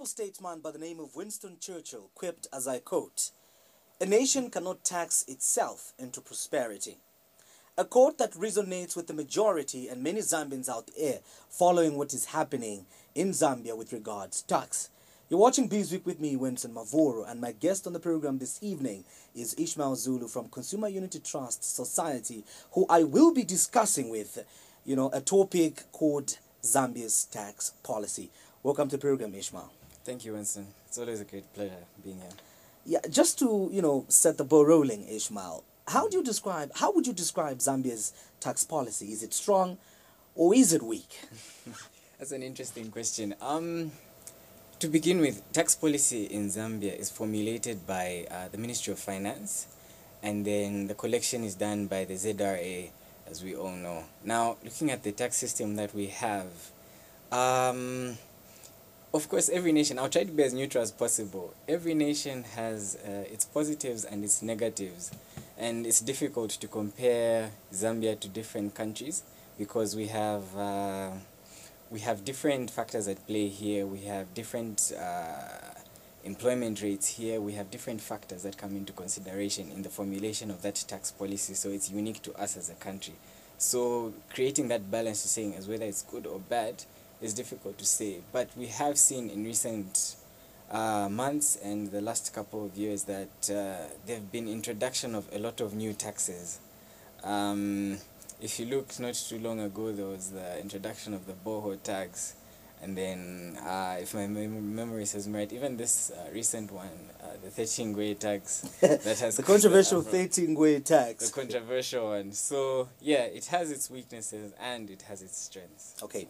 notable statesman by the name of Winston Churchill quipped, as I quote, "A nation cannot tax itself into prosperity." A quote that resonates with the majority and many Zambians out there following what is happening in Zambia with regards to tax. You're watching Week with me, Winston Mavoro, and my guest on the program this evening is Ishmael Zulu from Consumer Unity Trust Society, who I will be discussing with, a topic called Zambia's tax policy. Welcome to the program, Ishmael. Thank you, Winston. It's always a great pleasure being here. Yeah, just to, set the ball rolling, Ishmael, how would you describe Zambia's tax policy? Is it strong or is it weak? That's an interesting question. To begin with, tax policy in Zambia is formulated by the Ministry of Finance, and then the collection is done by the ZRA, as we all know. Now, looking at the tax system that we have, of course, every nation, I'll try to be as neutral as possible. Every nation has its positives and its negatives, and it's difficult to compare Zambia to different countries because we have different factors at play here. We have different employment rates here. We have different factors that come into consideration in the formulation of that tax policy, so it's unique to us as a country. So creating that balance to saying as whether it's good or bad is difficult to say, but we have seen in recent months and the last couple of years that there have been introduction of a lot of new taxes. If you look not too long ago, there was the introduction of the boho tax, and then if my memory serves me right, even this recent one, the 13-way tax that has the controversial 13-way tax. The controversial one. So yeah, it has its weaknesses and it has its strengths. Okay.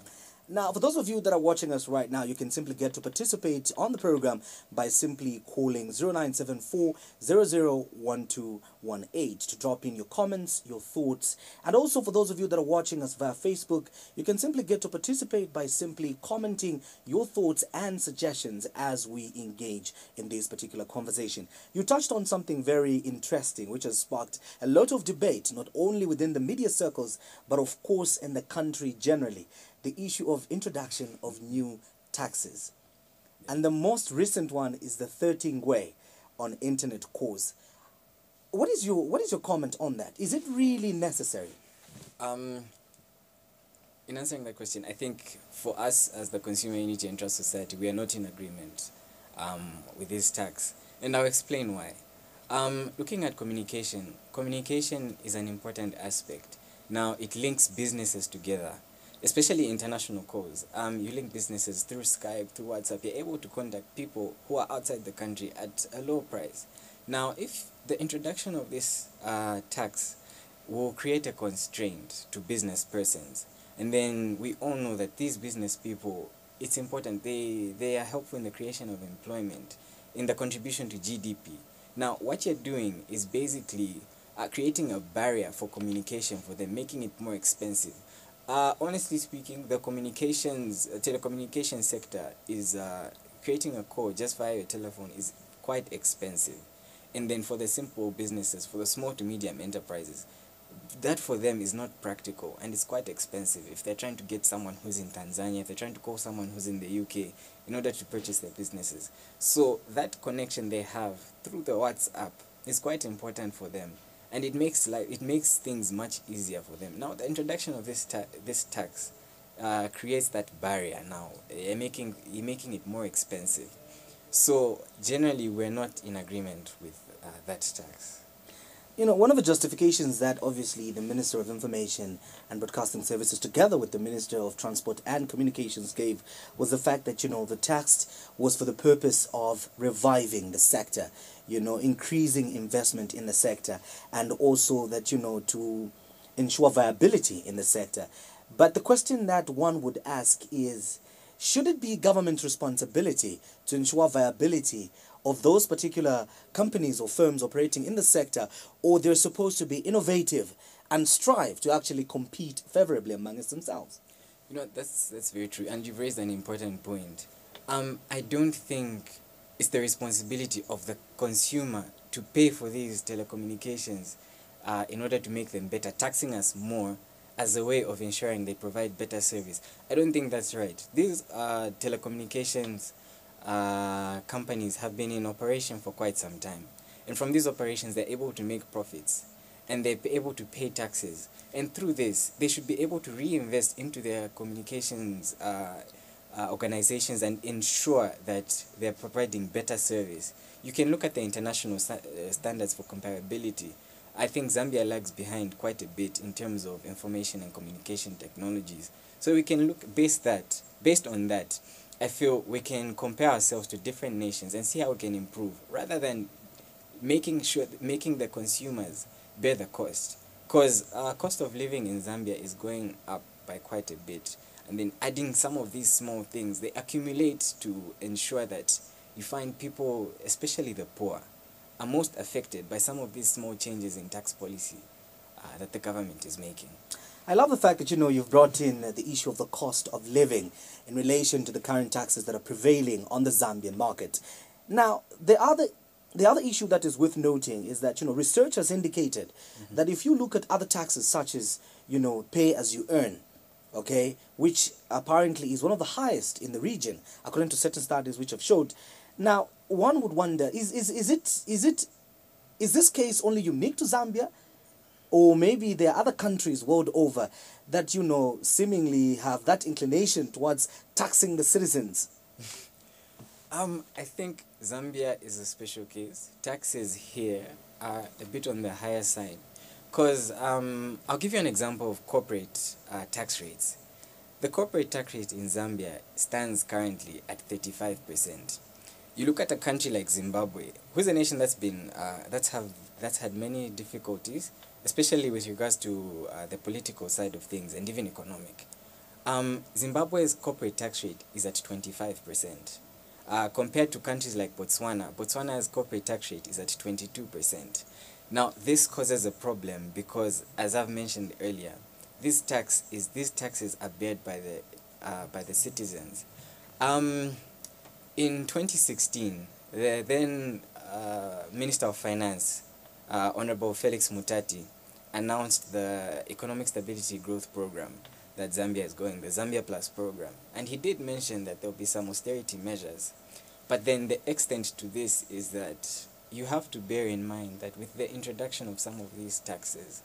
Now, for those of you that are watching us right now, you can simply get to participate on the program by simply calling 0974-001218 to drop in your comments, your thoughts. And also for those of you that are watching us via Facebook, you can simply get to participate by simply commenting your thoughts and suggestions as we engage in this particular conversation. You touched on something very interesting, which has sparked a lot of debate, not only within the media circles, but of course in the country generally. The issue of introduction of new taxes. And the most recent one is the 13-way on internet calls. What is your comment on that? Is it really necessary? In answering that question, I think for us as the Consumer Unity and Trust Society, we are not in agreement with this tax. And I'll explain why. Looking at communication is an important aspect. Now, it links businesses together, especially international calls. You link businesses through Skype, through WhatsApp. You're able to contact people who are outside the country at a low price. Now, if the introduction of this tax will create a constraint to business persons, and then we all know that these business people, it's important, they are helpful in the creation of employment, in the contribution to GDP. Now, what you're doing is basically creating a barrier for communication for them, making it more expensive. Honestly speaking, the telecommunications sector is creating a call just via your telephone is quite expensive. And then for the simple businesses, for the small to medium enterprises, that for them is not practical and it's quite expensive if they're trying to get someone who's in Tanzania, if they're trying to call someone who's in the UK in order to purchase their businesses. So that connection they have through the WhatsApp is quite important for them. And it makes things much easier for them. Now, the introduction of this tax creates that barrier. Now, you're making it more expensive. So, generally, we're not in agreement with that tax. One of the justifications that obviously the Minister of Information and Broadcasting Services together with the Minister of Transport and Communications gave was the fact that, the tax was for the purpose of reviving the sector, increasing investment in the sector, and also that, to ensure viability in the sector. But the question that one would ask is, should it be government's responsibility to ensure viability of those particular companies or firms operating in the sector, or they're supposed to be innovative and strive to actually compete favorably amongst themselves? That's very true, and you've raised an important point. I don't think it's the responsibility of the consumer to pay for these telecommunications in order to make them better, taxing us more as a way of ensuring they provide better service. I don't think that's right. These telecommunications companies have been in operation for quite some time. And from these operations, they're able to make profits and they're able to pay taxes. And through this, they should be able to reinvest into their communications organizations and ensure that they're providing better service. You can look at the international standards for comparability. I think Zambia lags behind quite a bit in terms of information and communication technologies. So we can look based on that, I feel we can compare ourselves to different nations and see how we can improve rather than making the consumers bear the cost. Because cost of living in Zambia is going up by quite a bit. And then adding some of these small things, they accumulate to ensure that you find people, especially the poor, are most affected by some of these small changes in tax policy that the government is making. I love the fact that, you've brought in the issue of the cost of living in relation to the current taxes that are prevailing on the Zambian market. Now, the other issue that is worth noting is that, research has indicated that if you look at other taxes such as, pay as you earn, okay, which apparently is one of the highest in the region, according to certain studies which have showed. Now, one would wonder, is this case only unique to Zambia? Or maybe there are other countries world over that, seemingly have that inclination towards taxing the citizens? I think Zambia is a special case. Taxes here are a bit on the higher side. Because I'll give you an example of corporate tax rates. The corporate tax rate in Zambia stands currently at 35%. You look at a country like Zimbabwe, who's a nation that's had many difficulties, especially with regards to the political side of things and even economic. Zimbabwe's corporate tax rate is at 25%. Compared to countries like Botswana, Botswana's corporate tax rate is at 22%. Now, this causes a problem because, as I've mentioned earlier, these taxes are bared by the citizens. In 2016, the then Minister of Finance, Honorable Felix Mutati, announced the Economic Stability Growth Program that Zambia is going, the Zambia Plus program. And he did mention that there will be some austerity measures. But then the extent to this is that you have to bear in mind that with the introduction of some of these taxes,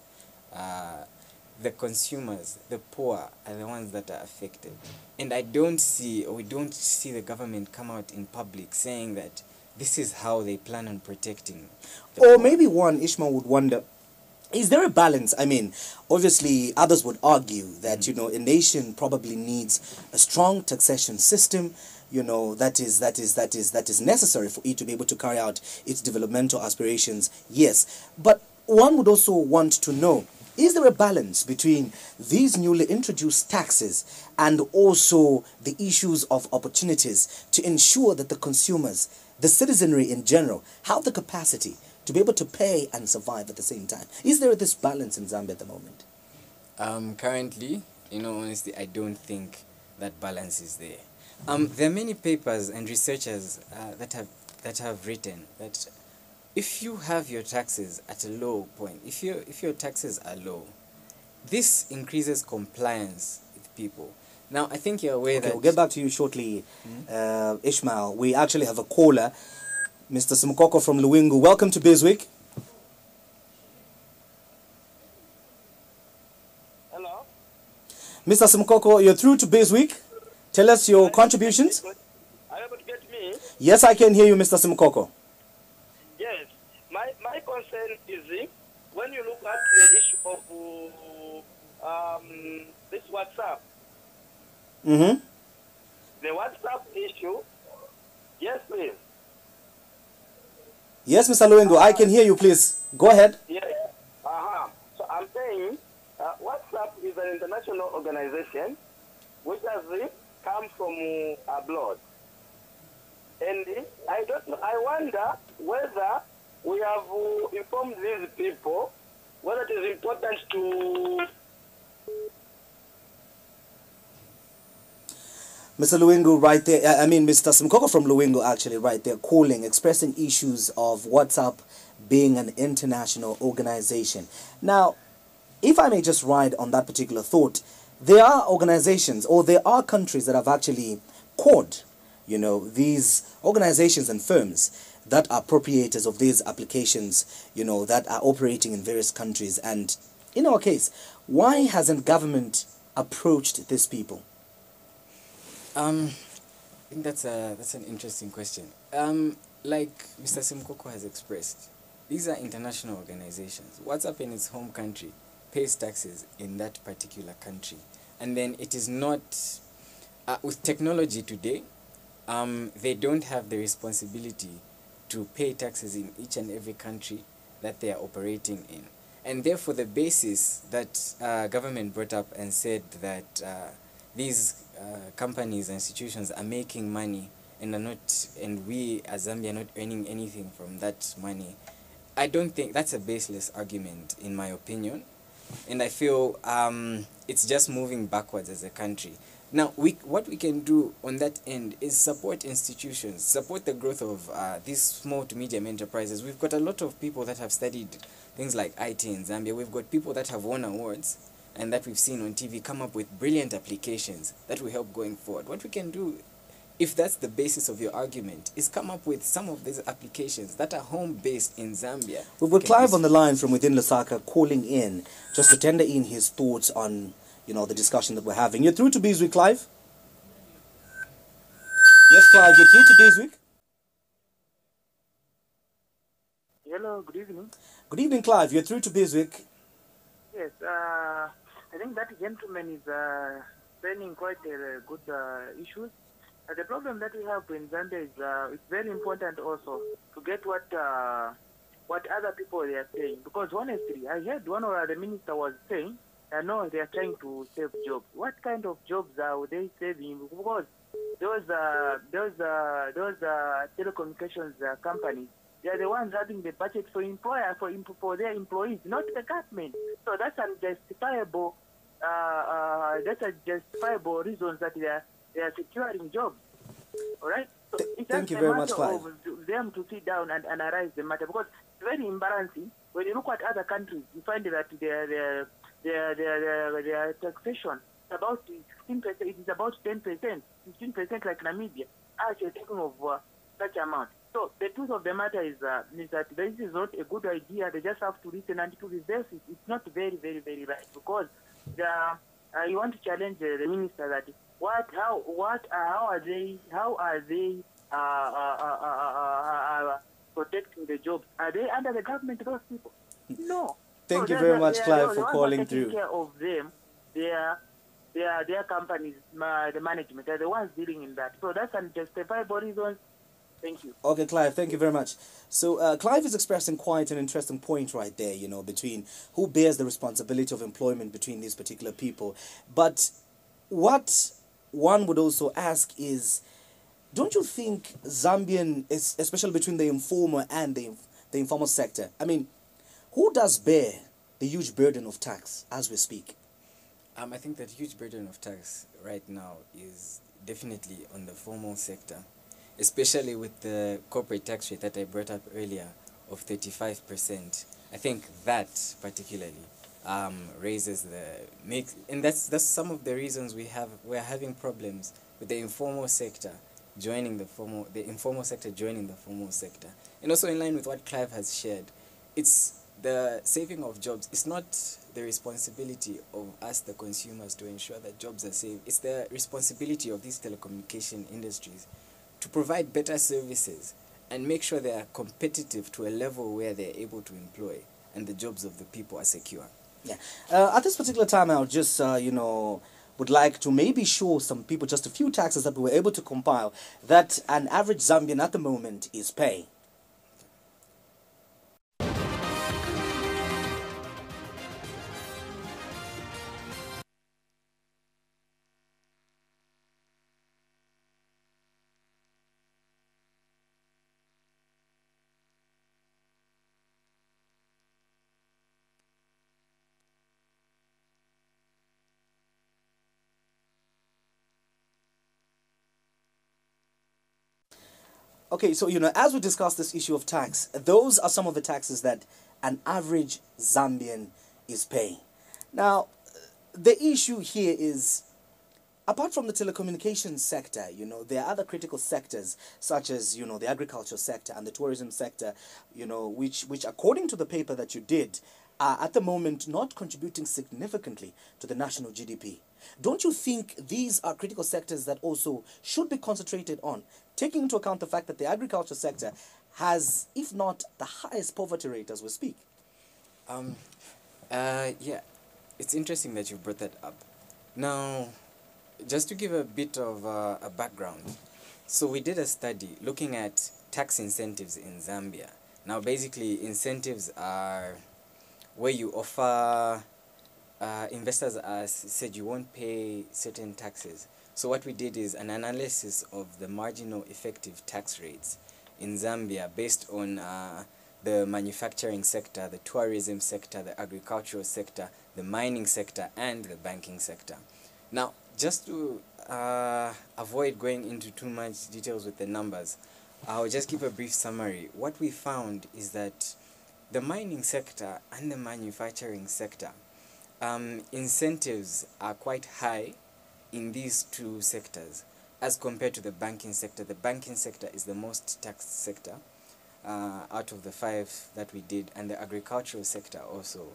the consumers, the poor, are the ones that are affected. And we don't see the government come out in public saying that this is how they plan on protecting the Or poor. maybe Ishmael would wonder, is there a balance? I mean, obviously, others would argue that, a nation probably needs a strong taxation system, that is necessary for it to be able to carry out its developmental aspirations. Yes, but one would also want to know, is there a balance between these newly introduced taxes and also the issues of opportunities to ensure that the consumers, the citizenry in general, have the capacity to be able to pay and survive at the same time? Is there this balance in Zambia at the moment? Currently, honestly, I don't think that balance is there. There are many papers and researchers that have written that if you have your taxes at a low point, if your taxes are low, this increases compliance with people. Now, I think you're aware that... we'll get back to you shortly, Ishmael. We actually have a caller, Mr. Simukoko from Luwingu. Welcome to Bizweek. Hello? Mr. Simukoko, you're through to Bizweek. Tell us your contributions. Are you able to get me? Yes, I can hear you, Mr. Simukoko. Yes. My concern is when you look at the issue of this WhatsApp. Mm-hmm. The WhatsApp issue. Yes, please. Yes, Mr. Luengo, I can hear you, please. Go ahead. Yes. So I'm saying WhatsApp is an international organization which has come from abroad. And I wonder whether we have informed these people whether it is important to... Mr. Luengo right there, Mr. Simukoko from Luengo actually right there calling, expressing issues of WhatsApp being an international organization. Now, if I may just ride on that particular thought, there are organizations or there are countries that have actually called you know, these organizations and firms that are appropriators of these applications, you know, that are operating in various countries. And in our case, why hasn't government approached these people? I think that's an interesting question. Like Mr. Simkoko has expressed, these are international organizations. WhatsApp in its home country pays taxes in that particular country, and then it is not with technology today. They don't have the responsibility to pay taxes in each and every country that they are operating in, and therefore the basis that government brought up and said that these companies and institutions are making money and are not, and we as Zambia are not earning anything from that money. I don't think that's a baseless argument, in my opinion, and I feel it's just moving backwards as a country. Now, what we can do on that end is support institutions, support the growth of these small to medium enterprises. We've got a lot of people that have studied things like IT in Zambia. We've got people that have won awards and that we've seen on TV come up with brilliant applications that will help going forward. What we can do, if that's the basis of your argument, is come up with some of these applications that are home-based in Zambia. We've got Clive on the line from within Lusaka calling in just to tender in his thoughts on, you know, the discussion that we're having. You're through to Beeswick, Clive? Yes, Clive, you're through to Beeswick. Hello, good evening. Good evening, Clive. You're through to Beeswick. Yes, I think that gentleman is saying quite good issues. The problem that we have in Zambia is it's very important also to get what other people they are saying. Because honestly, I heard one of the minister was saying, no, they are trying to save jobs. What kind of jobs are they saving? Because those telecommunications companies, they are the ones having the budget for for their employees, not the government. So that's unjustifiable. That's a justifiable reasons that they are securing jobs. All right. So it's Thank you just very a much, matter Clive. of them to sit down and analyze the matter, because it's very embarrassing when you look at other countries. You find that their taxation is about 16%. It is about 10%, 15% like Namibia. Actually, taking of such amount. So the truth of the matter is that this is not a good idea. They just have to listen and to reverse it. It's not very, very, very right, because you want to challenge the minister that how are they protecting the jobs? Are they under the government, those people? No. Thank So you very much, Clive, the for ones calling taking through. care of them, their companies, the management, are the ones dealing in that. So that's unjustifiable reasons. Thank you. Okay, Clive, thank you very much. So Clive is expressing quite an interesting point right there, you know, between who bears the responsibility of employment between these particular people. But what one would also ask is, don't you think Zambian, especially between the informal and the informal sector, I mean, who does bear the huge burden of tax as we speak? I think that huge burden of tax right now is definitely on the formal sector, especially with the corporate tax rate that I brought up earlier of 35%. I think that particularly raises and that's some of the reasons we're having problems with the informal sector joining the informal sector joining the formal sector. And also in line with what Clive has shared, it's the saving of jobs. It's not the responsibility of us, the consumers, to ensure that jobs are saved. It's the responsibility of these telecommunication industries to provide better services and make sure they are competitive to a level where they're able to employ and the jobs of the people are secure. Yeah. At this particular time, I'll just, would like to maybe show some people just a few taxes that we were able to compile that an average Zambian at the moment is paying. Okay, so, as we discussed this issue of tax, those are some of the taxes that an average Zambian is paying. Now, the issue here is, Apart from the telecommunications sector, there are other critical sectors such as, the agriculture sector and the tourism sector, which according to the paper that you did, are at the moment not contributing significantly to the national GDP. Don't you think these are critical sectors that also should be concentrated on, taking into account the fact that the agriculture sector has, if not the highest poverty rate as we speak? Yeah, it's interesting that you brought that up. Now, just to give a bit of a background, so we did a study looking at tax incentives in Zambia. Now, basically, incentives are where you offer investors said you won't pay certain taxes. So what we did is an analysis of the marginal effective tax rates in Zambia based on the manufacturing sector, the tourism sector, the agricultural sector, the mining sector, and the banking sector. Now, just to avoid going into too much details with the numbers, I'll just give a brief summary. What we found is that the mining sector and the manufacturing sector, incentives are quite high in these two sectors as compared to the banking sector. The banking sector is the most taxed sector out of the 5 that we did, and the agricultural sector also.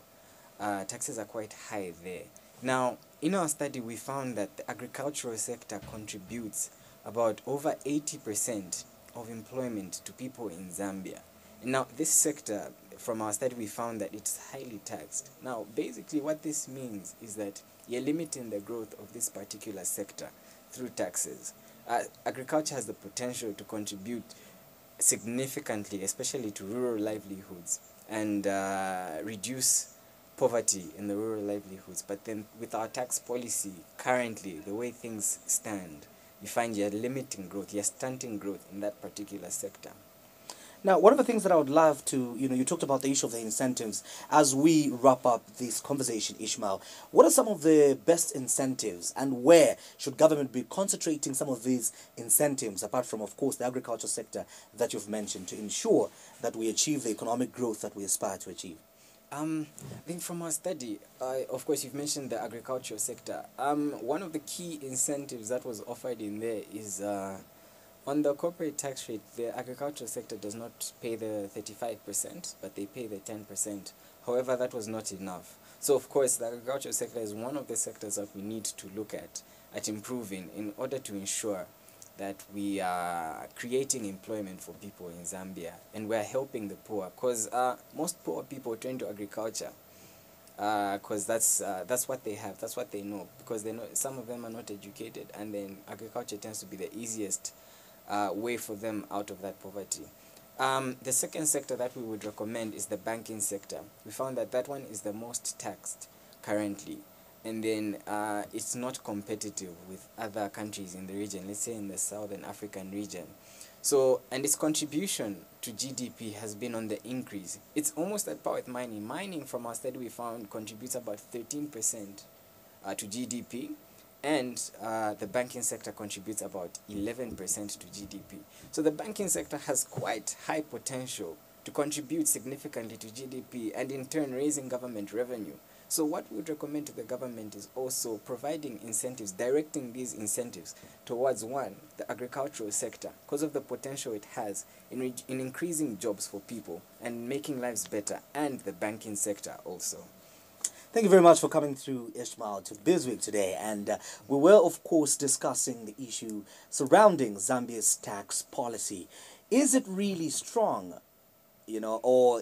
Taxes are quite high there. Now, in our study, we found that the agricultural sector contributes about over 80% of employment to people in Zambia. Now, this sector, from our study, we found that it's highly taxed. Now, basically what this means is that you're limiting the growth of this particular sector through taxes. Agriculture has the potential to contribute significantly, especially to rural livelihoods, and reduce poverty in the rural livelihoods. But then with our tax policy currently, the way things stand, you find you're limiting growth, you're stunting growth in that particular sector. Now, one of the things that I would love to, you talked about the issue of the incentives. As we wrap up this conversation, Ishmael, what are some of the best incentives, and where should government be concentrating some of these incentives, apart from, of course, the agriculture sector that you've mentioned, to ensure that we achieve the economic growth that we aspire to achieve? I think from our study, of course, you've mentioned the agricultural sector. One of the key incentives that was offered in there is on the corporate tax rate. The agricultural sector does not pay the 35%, but they pay the 10%. However, that was not enough. So, of course, the agricultural sector is one of the sectors that we need to look at improving in order to ensure that we are creating employment for people in Zambia, and we're helping the poor, because most poor people turn to agriculture because that's what they have, that's what they know, because they know some of them are not educated, and then agriculture tends to be the easiest way for them out of that poverty. The second sector that we would recommend is the banking sector. We found that that one is the most taxed currently, and then it's not competitive with other countries in the region, let's say in the Southern African region. So, and its contribution to GDP has been on the increase. It's almost at par with mining. Mining, from our study, we found contributes about 13% to GDP, and the banking sector contributes about 11% to GDP. So the banking sector has quite high potential to contribute significantly to GDP, and in turn raising government revenue. So what we would recommend to the government is also providing incentives, directing these incentives towards, one, the agricultural sector, because of the potential it has in increasing jobs for people and making lives better, and the banking sector also. Thank you very much for coming through, Ishmael, to Bizweek today. And we were, of course, discussing the issue surrounding Zambia's tax policy. Is it really strong, or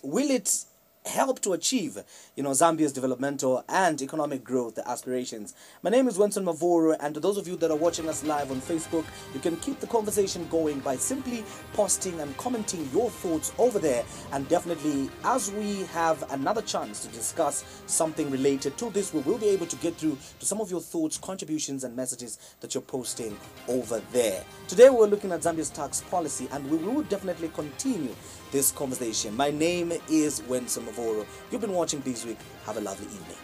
will it help to achieve, Zambia's developmental and economic growth aspirations? My name is Wenson Mavoro, and to those of you that are watching us live on Facebook, you can keep the conversation going by simply posting and commenting your thoughts over there. And definitely, as we have another chance to discuss something related to this, we will be able to get through to some of your thoughts, contributions, and messages that you're posting over there. Today, we're looking at Zambia's tax policy, and we will definitely continue this conversation. My name is Wenson Mavoro. You've been watching Bizweek. Have a lovely evening.